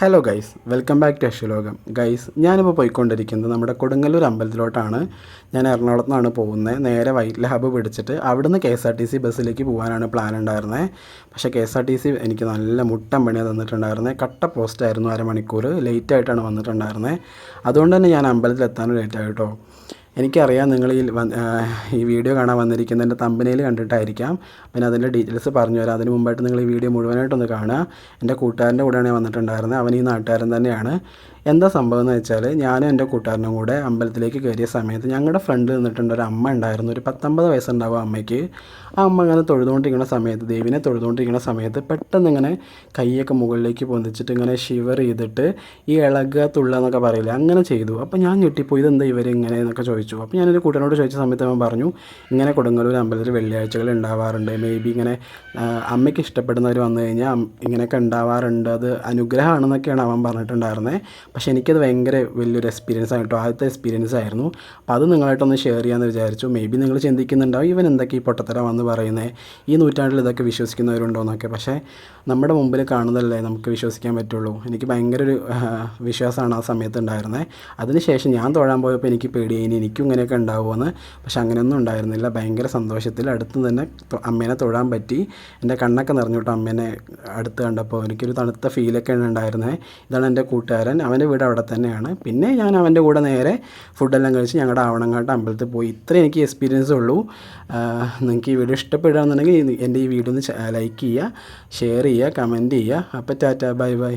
Hello guys, welcome back to Ashwalokam. Guys, ഞാനിപ്പോൾ പോയിക്കൊണ്ടിരിക്കുന്നത് നമ്മുടെ കൊടുങ്ങല്ലൂർ അമ്പലത്തിലോട്ടാണ്. ഞാൻ എറണാകുളത്ത് നിന്നാണ് പോകുന്നത്. നേരെ വൈറ്റ്ല ഹബ്ബ് പിടിച്ചിട്ട് അവിടുന്ന് KSRTC ബസ്സിലേക്ക് പോകാനാണ് പ്ലാൻ ഉണ്ടായിരുന്നത്. പക്ഷേ KSRTC എനിക്ക് നല്ല മുട്ടം പണിയാണ് തന്നിട്ടുണ്ടായിരുന്നത്. കട്ട പോസ്റ്റായിരുന്നു, അരമണിക്കൂർ ലേറ്റായിട്ടാണ് വന്നിട്ടുണ്ടായിരുന്നത്. അതുകൊണ്ട് തന്നെ ഞാൻ അമ്പലത്തിലെത്താനും ലേറ്റായിട്ടോ. എനിക്കറിയാം നിങ്ങൾ ഈ വീഡിയോ കാണാൻ വന്നിരിക്കുന്നതിൻ്റെ തമ്പനയിൽ കണ്ടിട്ടായിരിക്കാം. പിന്നെ അതിൻ്റെ ഡീറ്റെയിൽസ് പറഞ്ഞു തരാം. അതിന് മുമ്പായിട്ട് നിങ്ങൾ ഈ വീഡിയോ മുഴുവനായിട്ടൊന്ന് കാണുക. എൻ്റെ കൂട്ടുകാരൻ്റെ കൂടെയാണ് വന്നിട്ടുണ്ടായിരുന്നത്. അവൻ ഈ നാട്ടുകാരൻ തന്നെയാണ്. എന്താ സംഭവം എന്ന് വെച്ചാൽ, ഞാനും എൻ്റെ കൂട്ടുകാരനും കൂടെ അമ്പലത്തിലേക്ക് കയറിയ സമയത്ത് ഞങ്ങളുടെ ഫ്രണ്ട് നിന്നിട്ടുണ്ട് ഒരു അമ്മ ഉണ്ടായിരുന്നു. ഒരു 19 വയസ്സുണ്ടാവും അമ്മയ്ക്ക്. ആ അമ്മ ഇങ്ങനെ തൊഴുതുകൊണ്ടിരിക്കുന്ന സമയത്ത്, ദേവിനെ തൊഴുതുകൊണ്ടിരിക്കുന്ന സമയത്ത് പെട്ടെന്ന് ഇങ്ങനെ കൈയൊക്കെ മുകളിലേക്ക് പൊന്തിച്ചിട്ട് ഇങ്ങനെ ഷിവർ ചെയ്തിട്ട് ഈ ഇളകുക തുള്ളുക എന്നൊക്കെ പറയില്ല, അങ്ങനെ ചെയ്തു. അപ്പോൾ ഞാൻ ഞെട്ടിപ്പോയി, ഇതെന്താ ഇവരിങ്ങനെ എന്നൊക്കെ ചോദിച്ചു. അപ്പോൾ ഞാനൊരു കൂട്ടനോട് ചോദിച്ച സമയത്ത് അവൻ പറഞ്ഞു, ഇങ്ങനെ കൊടുങ്ങല്ലൂർ അമ്പലത്തിൽ വെള്ളിയാഴ്ചകൾ ഉണ്ടാവാറുണ്ട്. മേ ബി ഇങ്ങനെ അമ്മയ്ക്ക് ഇഷ്ടപ്പെടുന്നവർ വന്നു കഴിഞ്ഞാൽ ഇങ്ങനെയൊക്കെ ഉണ്ടാവാറുണ്ട്, അത് അനുഗ്രഹമാണെന്നൊക്കെയാണ് അവൻ പറഞ്ഞിട്ടുണ്ടായിരുന്നത്. പക്ഷേ എനിക്കത് ഭയങ്കര വലിയൊരു എക്സ്പീരിയൻസ് ആയിട്ടോ, ആദ്യത്തെ എക്സ്പീരിയൻസ് ആയിരുന്നു. അപ്പോൾ അത് നിങ്ങളായിട്ടൊന്ന് ഷെയർ ചെയ്യാമെന്ന് വിചാരിച്ചു. മേ ബി നിങ്ങൾ ചിന്തിക്കുന്നുണ്ടാവും, ഇവൻ എന്തൊക്കെ ഈ പൊട്ടത്തര വന്ന് പറയുന്നത്, ഈ നൂറ്റാണ്ടിൽ ഇതൊക്കെ വിശ്വസിക്കുന്നവരുണ്ടോയെന്നൊക്കെ. പക്ഷേ നമ്മുടെ മുമ്പിൽ കാണുന്നതല്ലേ നമുക്ക് വിശ്വസിക്കാൻ പറ്റുള്ളൂ. എനിക്ക് ഭയങ്കര ഒരു വിശ്വാസമാണ് ആ സമയത്ത് ഉണ്ടായിരുന്നത്. അതിനുശേഷം ഞാൻ തൊഴാൻ പോയപ്പോൾ എനിക്ക് പേടിയായി, എനിക്കും ഇങ്ങനെയൊക്കെ ഉണ്ടാവുമെന്ന്. പക്ഷെ അങ്ങനെയൊന്നും ഉണ്ടായിരുന്നില്ല. ഭയങ്കര സന്തോഷത്തിൽ അടുത്ത് തന്നെ അമ്മേനെ തൊഴാൻ പറ്റി. എൻ്റെ കണ്ണൊക്കെ നിറഞ്ഞു കേട്ടോ അമ്മേനെ അടുത്ത് കണ്ടപ്പോൾ. എനിക്കൊരു തണുത്ത ഫീലൊക്കെയാണ് ഉണ്ടായിരുന്നത്. ഇതാണ് എൻ്റെ കൂട്ടുകാരൻ, അവൻ്റെ വീട് അവിടെ തന്നെയാണ്. പിന്നെ ഞാൻ അവൻ്റെ കൂടെ നേരെ ഫുഡെല്ലാം കഴിച്ച് ഞങ്ങളുടെ ആവണങ്ങാട്ട് അമ്പലത്തിൽ പോയി. ഇത്രേ എനിക്ക് എക്സ്പീരിയൻസ് ഉള്ളൂ. നിങ്ങൾക്ക് ഈ വീഡിയോ ഇഷ്ടപ്പെടുകയാണെന്നുണ്ടെങ്കിൽ എൻ്റെ ഈ വീഡിയോ ഒന്ന് ലൈക്ക് ചെയ്യുക, ഷെയർ ചെയ്യുക, കമൻറ്റ് ചെയ്യുക. അപ്പോൾ ടാറ്റ, ബൈ ബൈ.